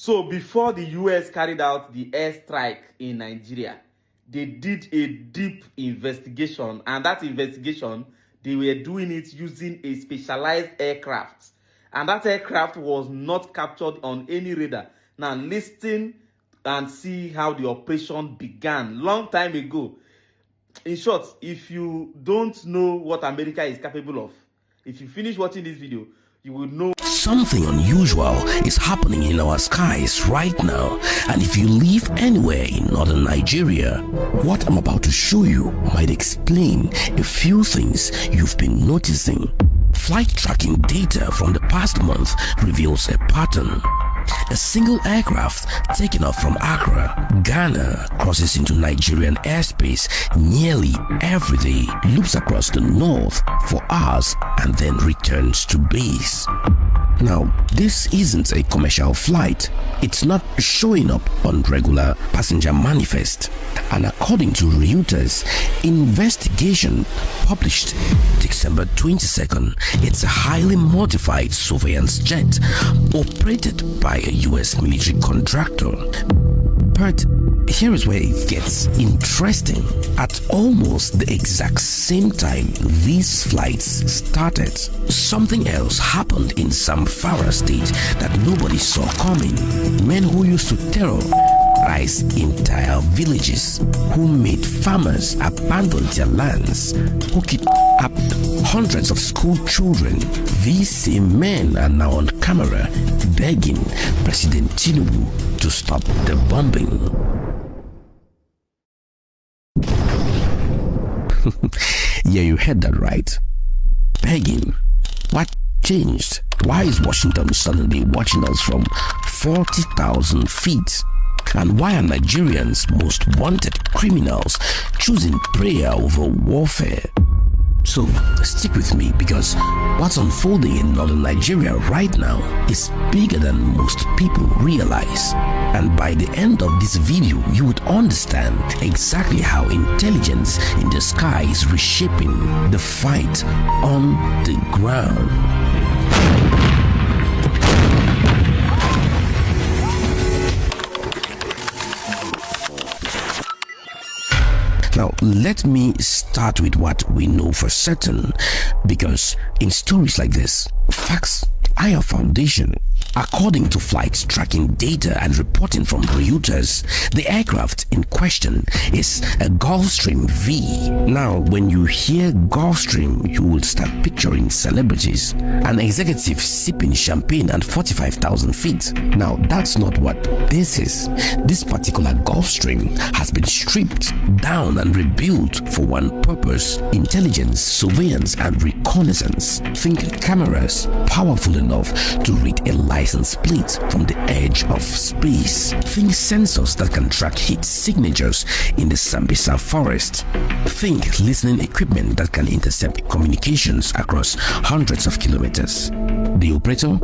So before the US carried out the airstrike in Nigeria, they did a deep investigation, and that investigation, they were doing it using a specialized aircraft, and that aircraft was not captured on any radar. Now listen and see how the operation began long time ago. In short, if you don't know what America is capable of, if you finish watching this video, you will know. Something unusual is happening in our skies right now, and if you live anywhere in northern Nigeria, what I'm about to show you might explain a few things you've been noticing. Flight tracking data from the past month reveals a pattern. A single aircraft taken off from Accra, Ghana, crosses into Nigerian airspace nearly every day, loops across the north for hours, and then returns to base. Now, this isn't a commercial flight. It's not showing up on regular passenger manifest. And according to Reuters, investigation published December 22nd, it's a highly modified surveillance jet operated by a US military contractor. But here is where it gets interesting. At almost the exact same time these flights started, something else happened in Zamfara state that nobody saw coming. Men who used to terrorize entire villages, who made farmers abandon their lands, who kidnapped hundreds of school children. These same men are now on camera begging President Tinubu to stop the bombing. Yeah, you heard that right. Begging. What changed? Why is Washington suddenly watching us from 40,000 feet? And why are Nigerians' most wanted criminals choosing prayer over warfare? So stick with me, because what's unfolding in northern Nigeria right now is bigger than most people realize. And by the end of this video, you would understand exactly how intelligence in the sky is reshaping the fight on the ground. Now, let me start with what we know for certain, because in stories like this, facts are your foundation. According to flight tracking data and reporting from Reuters, the aircraft in question is a Gulfstream V. Now, when you hear Gulfstream, you will start picturing celebrities, an executive sipping champagne at 45,000 feet. Now, that's not what this is. This particular Gulfstream has been stripped down and rebuilt for one purpose: intelligence, surveillance, and reconnaissance. Think cameras powerful enough to read a license plate from the edge of space. Think sensors that can track heat signatures in the Sambisa forest. Think listening equipment that can intercept communications across hundreds of kilometers. The operator?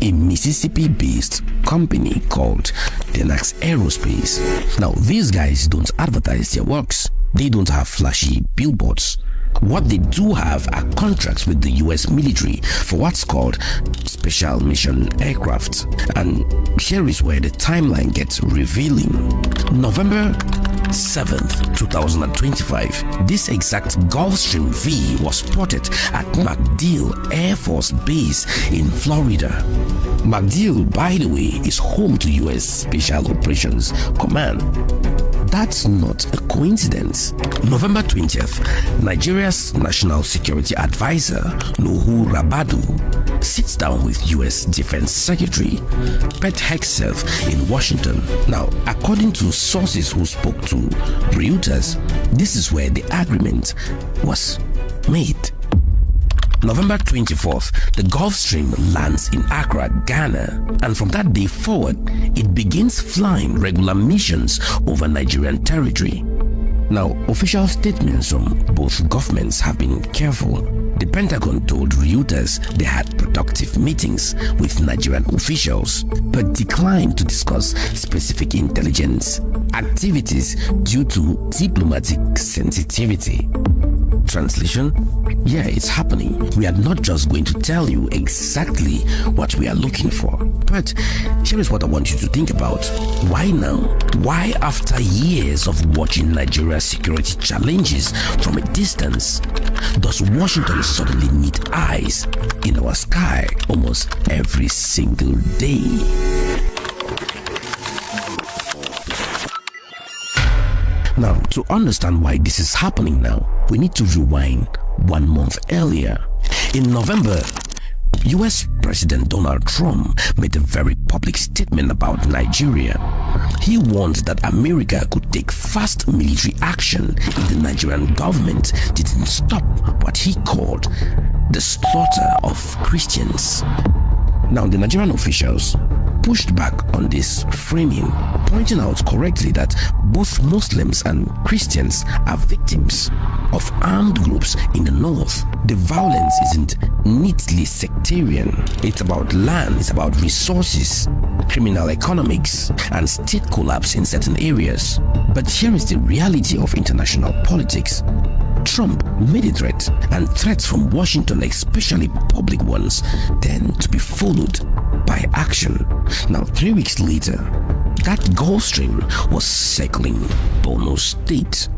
A Mississippi-based company called Tenax Aerospace. Now, these guys don't advertise their works. They don't have flashy billboards. What they do have are contracts with the US military for what's called special mission aircraft. And here is where the timeline gets revealing. November 7th, 2025, this exact Gulfstream V was spotted at MacDill Air Force Base in Florida. MacDill, by the way, is home to US Special Operations Command. That's not a coincidence. November 20th, Nigeria's National Security Advisor, Nuhu Rabadu, sits down with US Defense Secretary Pete Hegseth in Washington. Now, according to sources who spoke to Reuters, this is where the agreement was made. November 24th, the Gulfstream lands in Accra, Ghana, and from that day forward, it begins flying regular missions over Nigerian territory. Now, official statements from both governments have been careful. The Pentagon told Reuters they had productive meetings with Nigerian officials, but declined to discuss specific intelligence activities due to diplomatic sensitivity. Translation? Yeah, it's happening. We are not just going to tell you exactly what we are looking for. But here is what I want you to think about. Why now? Why, after years of watching Nigeria's security challenges from a distance, does Washington suddenly need eyes in our sky almost every single day? Now, to understand why this is happening now, we need to rewind 1 month earlier. In November, US President Donald Trump made a very public statement about Nigeria. He warned that America could take fast military action if the Nigerian government didn't stop what he called the slaughter of Christians. Now, the Nigerian officials pushed back on this framing, pointing out correctly that both Muslims and Christians are victims of armed groups in the north. The violence isn't neatly sectarian. It's about land, it's about resources, criminal economics, and state collapse in certain areas. But here is the reality of international politics. Trump made a threat, and threats from Washington, especially public ones, tend to be followed by action. Now, 3 weeks later, that Gulfstream was circling Borno State.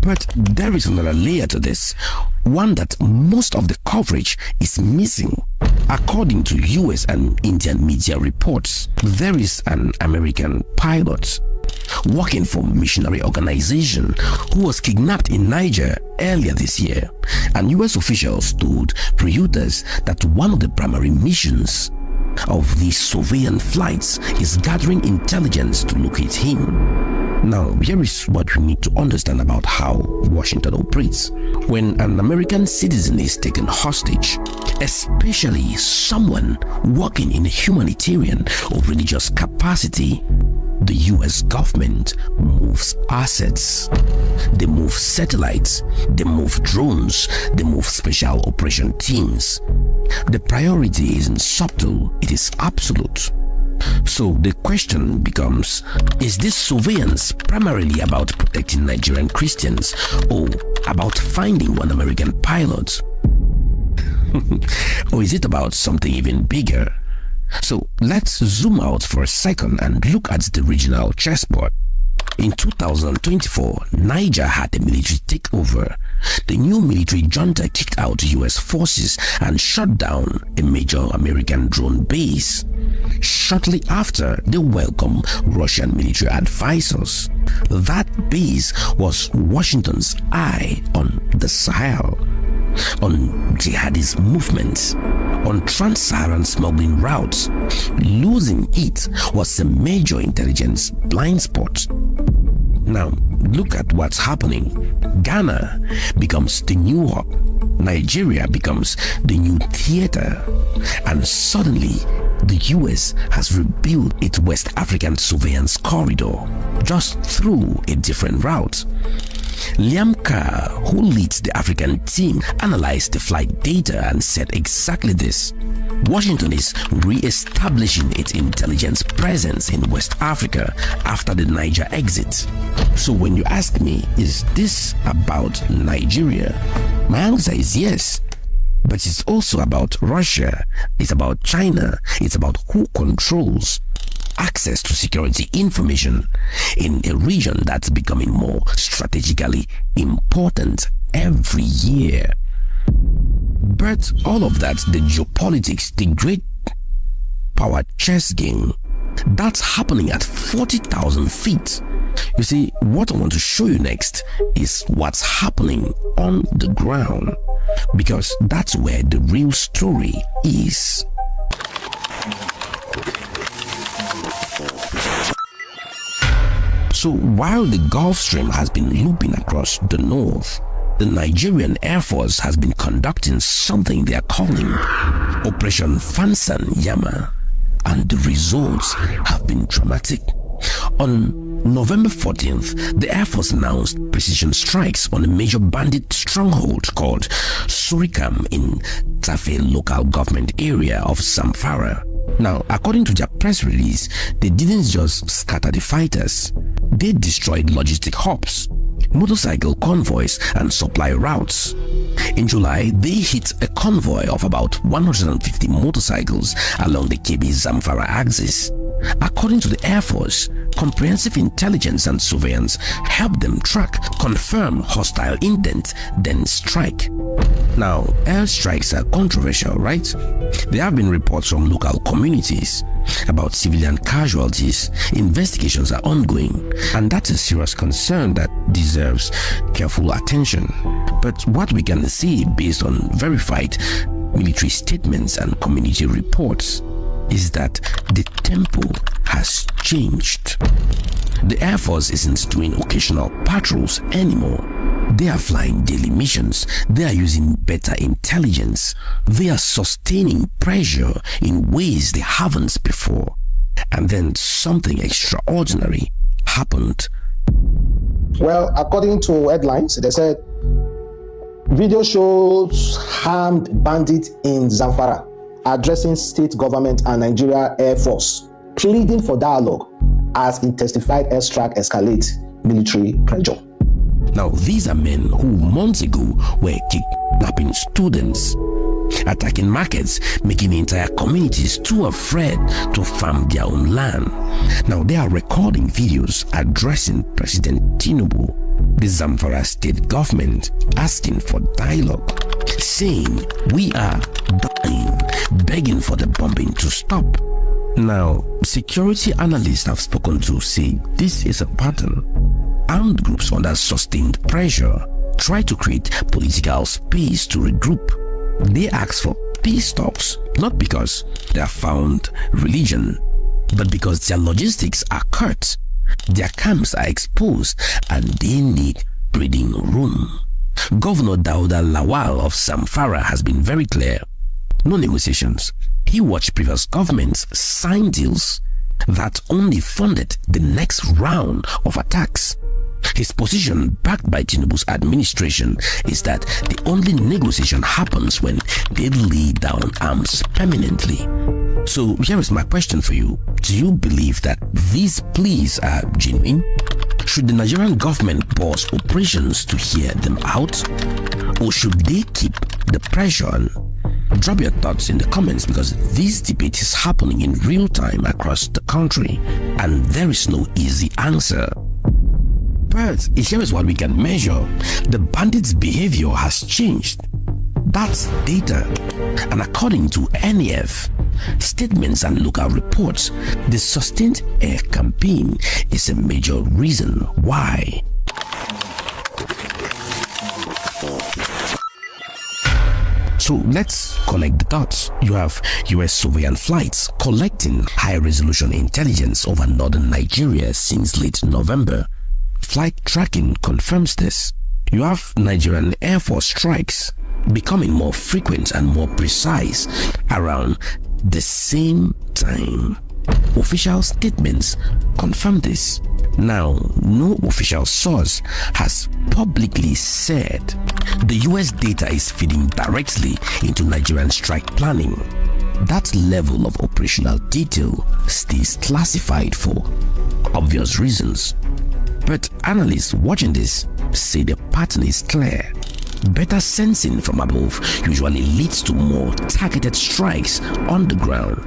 But there is another layer to this, one that most of the coverage is missing. According to US and Indian media reports, there is an American pilot working for a missionary organization who was kidnapped in Niger earlier this year, and US officials told Reuters that one of the primary missions of these surveillance flights is gathering intelligence to locate him. Now, here is what we need to understand about how Washington operates. When an American citizen is taken hostage, especially someone working in a humanitarian or religious capacity, the US government moves assets. They move satellites, they move drones, they move special operation teams. The priority isn't subtle, it is absolute. So the question becomes, is this surveillance primarily about protecting Nigerian Christians or about finding one American pilot? Or is it about something even bigger? So let's zoom out for a second and look at the regional chessboard. In 2024, Niger had a military takeover. The new military junta kicked out US forces and shut down a major American drone base. Shortly after, they welcomed Russian military advisors. That base was Washington's eye on the Sahel, on jihadist movements, on trans-Saharan smuggling routes. Losing it was a major intelligence blind spot. Now, look at what's happening. Ghana becomes the new hub. Nigeria becomes the new theater. And suddenly, the US has rebuilt its West African surveillance corridor, just through a different route. Liam Carr, who leads the African team, analyzed the flight data and said exactly this. Washington is re-establishing its intelligence presence in West Africa after the Niger exit. So when you ask me, is this about Nigeria? My answer is yes. But it's also about Russia, it's about China, it's about who controls access to security information in a region that's becoming more strategically important every year. But all of that, the geopolitics, the great power chess game, that's happening at 40,000 feet. You see, what I want to show you next is what's happening on the ground, because that's where the real story is. So while the Gulfstream has been looping across the north, the Nigerian Air Force has been conducting something they are calling Operation Fansan Yama, and the results have been dramatic. On November 14th, the Air Force announced precision strikes on a major bandit stronghold called Surikam in Tafe local government area of Zamfara. Now, according to their press release, they didn't just scatter the fighters, they destroyed logistic hubs, motorcycle convoys and supply routes. In July, they hit a convoy of about 150 motorcycles along the Kebbi-Zamfara axis. According to the Air Force, comprehensive intelligence and surveillance helped them track, confirm hostile intent, then strike. Now, airstrikes are controversial, right? There have been reports from local communities about civilian casualties. Investigations are ongoing, and that's a serious concern that deserves careful attention. But what we can see based on verified military statements and community reports is that the tempo has changed. The Air Force isn't doing occasional patrols anymore. They are flying daily missions. They are using better intelligence. They are sustaining pressure in ways they haven't before. And then something extraordinary happened. Well, according to headlines, they said video shows armed bandits in Zamfara addressing state government and Nigeria Air Force, pleading for dialogue as intensified airstrike escalates military pressure. Now, these are men who months ago were kidnapping students, attacking markets, making entire communities too afraid to farm their own land. Now, they are recording videos addressing President Tinubu, the Zamfara state government, asking for dialogue, saying, "We are dying," begging for the bombing to stop. Now, security analysts have spoken to say this is a pattern. Armed groups under sustained pressure try to create political space to regroup. They ask for peace talks, not because they have found religion, but because their logistics are cut, their camps are exposed, and they need breathing room. Governor Dauda Lawal of Zamfara has been very clear. No negotiations. He watched previous governments sign deals that only funded the next round of attacks. His position, backed by Tinubu's administration, is that the only negotiation happens when they lay down arms permanently. So here is my question for you. Do you believe that these pleas are genuine? Should the Nigerian government pause operations to hear them out? Or should they keep the pressure on? Drop your thoughts in the comments, because this debate is happening in real time across the country and there is no easy answer. But here is what we can measure. The bandits' behavior has changed. That's data. And according to NAF, statements and local reports, the sustained air campaign is a major reason why. So let's connect the dots. You have US surveillance flights collecting high-resolution intelligence over northern Nigeria since late November. Flight tracking confirms this. You have Nigerian Air Force strikes becoming more frequent and more precise around the same time. Official statements confirm this. Now, no official source has publicly said the US data is feeding directly into Nigerian strike planning. That level of operational detail stays classified for obvious reasons. But analysts watching this say the pattern is clear. Better sensing from above usually leads to more targeted strikes on the ground.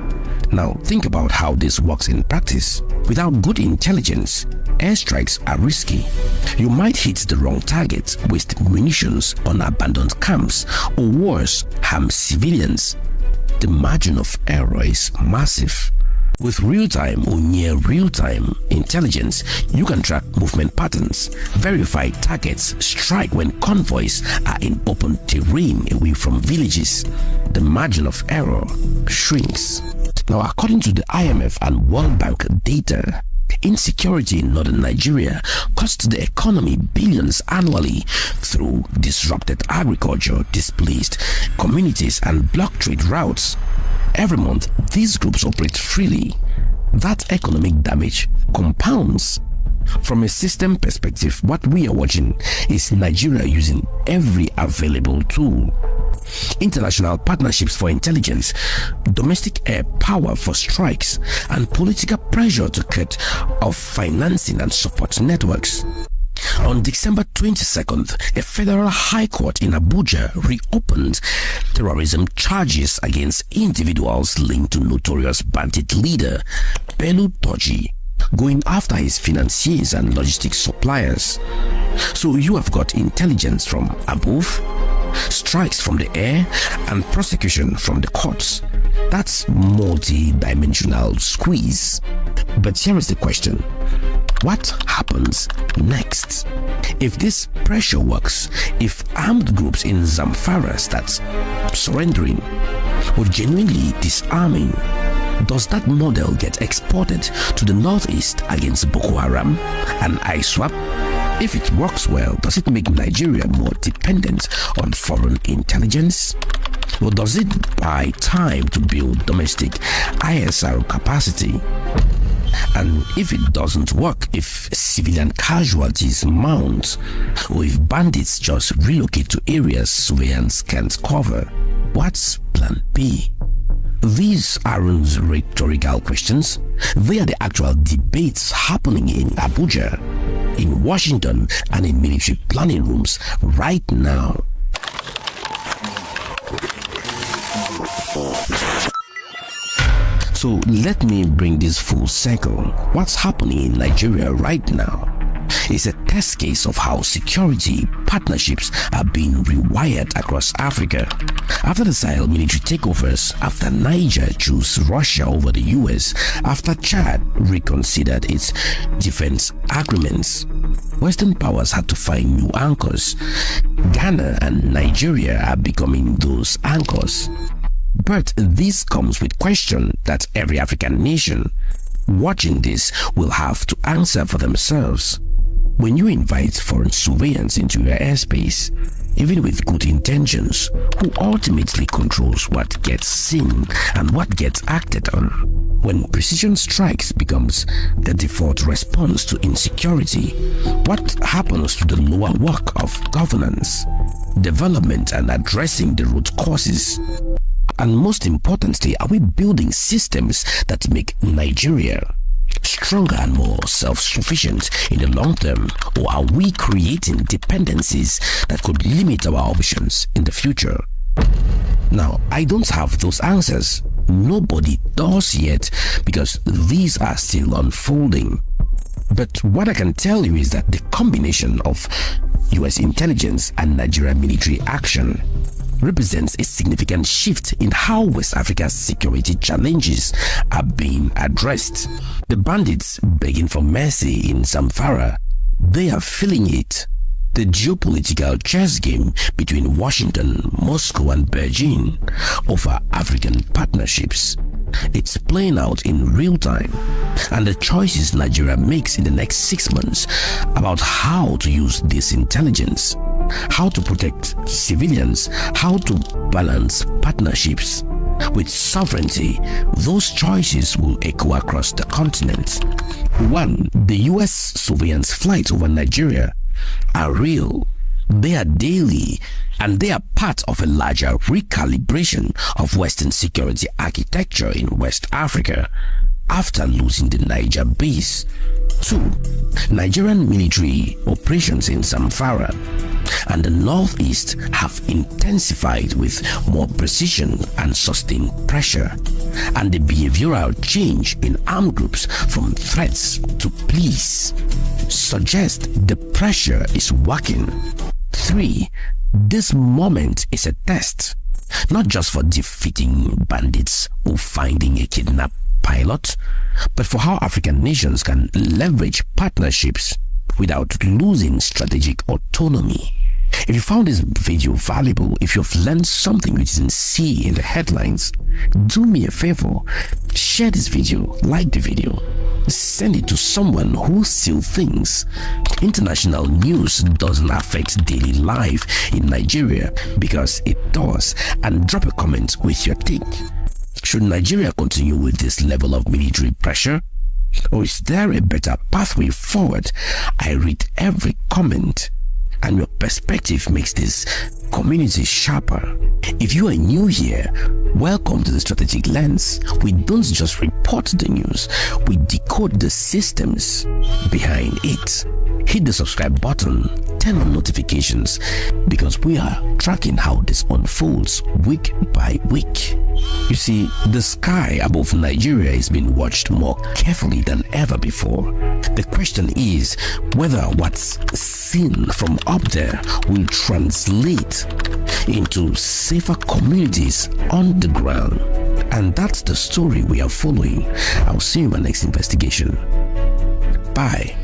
Now think about how this works in practice. Without good intelligence, airstrikes are risky. You might hit the wrong target, waste munitions on abandoned camps, or worse, harm civilians. The margin of error is massive. With real-time or near real-time intelligence, you can track movement patterns, verify targets, strike when convoys are in open terrain away from villages. The margin of error shrinks. Now, according to the IMF and World Bank data, insecurity in northern Nigeria costs the economy billions annually through disrupted agriculture, displaced communities, and blocked trade routes. Every month, these groups operate freely. That economic damage compounds. From a system perspective, what we are watching is Nigeria using every available tool. International partnerships for intelligence, domestic air power for strikes, and political pressure to cut off financing and support networks. On December 22nd, a federal high court in Abuja reopened terrorism charges against individuals linked to notorious bandit leader Bello Turji, going after his financiers and logistics suppliers. So you have got intelligence from above, strikes from the air, and prosecution from the courts. That's multi-dimensional squeeze. But here is the question. What happens next? If this pressure works, if armed groups in Zamfara start surrendering or genuinely disarming, does that model get exported to the northeast against Boko Haram and ISWAP? If it works well, does it make Nigeria more dependent on foreign intelligence? Or does it buy time to build domestic ISR capacity? And if it doesn't work, if civilian casualties mount, or if bandits just relocate to areas surveillance can't cover, what's plan B? These aren't rhetorical questions. They are the actual debates happening in Abuja, in Washington, and in military planning rooms right now. So let me bring this full circle. What's happening in Nigeria right now is a test case of how security partnerships are being rewired across Africa. After the Sahel military takeovers, after Niger chose Russia over the US, after Chad reconsidered its defense agreements, Western powers had to find new anchors. Ghana and Nigeria are becoming those anchors. But this comes with question that every African nation watching this will have to answer for themselves. When you invite foreign surveillance into your airspace, even with good intentions, who ultimately controls what gets seen and what gets acted on? When precision strikes becomes the default response to insecurity, what happens to the lower work of governance, development, and addressing the root causes? And most importantly, are we building systems that make Nigeria stronger and more self-sufficient in the long term, or are we creating dependencies that could limit our options in the future? Now, I don't have those answers. Nobody does yet, because these are still unfolding. But what I can tell you is that the combination of US intelligence and Nigerian military action represents a significant shift in how West Africa's security challenges are being addressed. The bandits begging for mercy in Zamfara, they are feeling it. The geopolitical chess game between Washington, Moscow, and Beijing over African partnerships, it's playing out in real time, and the choices Nigeria makes in the next 6 months about how to use this intelligence, how to protect civilians, how to balance partnerships with sovereignty, those choices will echo across the continent. 1. The US surveillance flights over Nigeria are real. They are daily, and they are part of a larger recalibration of Western security architecture in West Africa after losing the Niger base. 2. Nigerian military operations in Zamfara and the northeast have intensified with more precision and sustained pressure, and the behavioral change in armed groups from threats to pleas suggest the pressure is working. 3. This moment is a test, not just for defeating bandits or finding a kidnapped pilot, but for how African nations can leverage partnerships without losing strategic autonomy. If you found this video valuable, if you've learned something you didn't see in the headlines, do me a favor, share this video, like the video, send it to someone who still thinks international news doesn't affect daily life in Nigeria, because it does, and drop a comment with your take. Should Nigeria continue with this level of military pressure, or is there a better pathway forward? I read every comment, and your perspective makes this community sharper. If you are new here, welcome to the Strategic Lens. We don't just report the news, we decode the systems behind it. hit the subscribe button, turn on notifications, because we are tracking how this unfolds week by week. You see, the sky above Nigeria is being watched more carefully than ever before. The question is whether what's seen from up there will translate into safer communities on the ground. And that's the story we are following. I'll see you in my next investigation. Bye.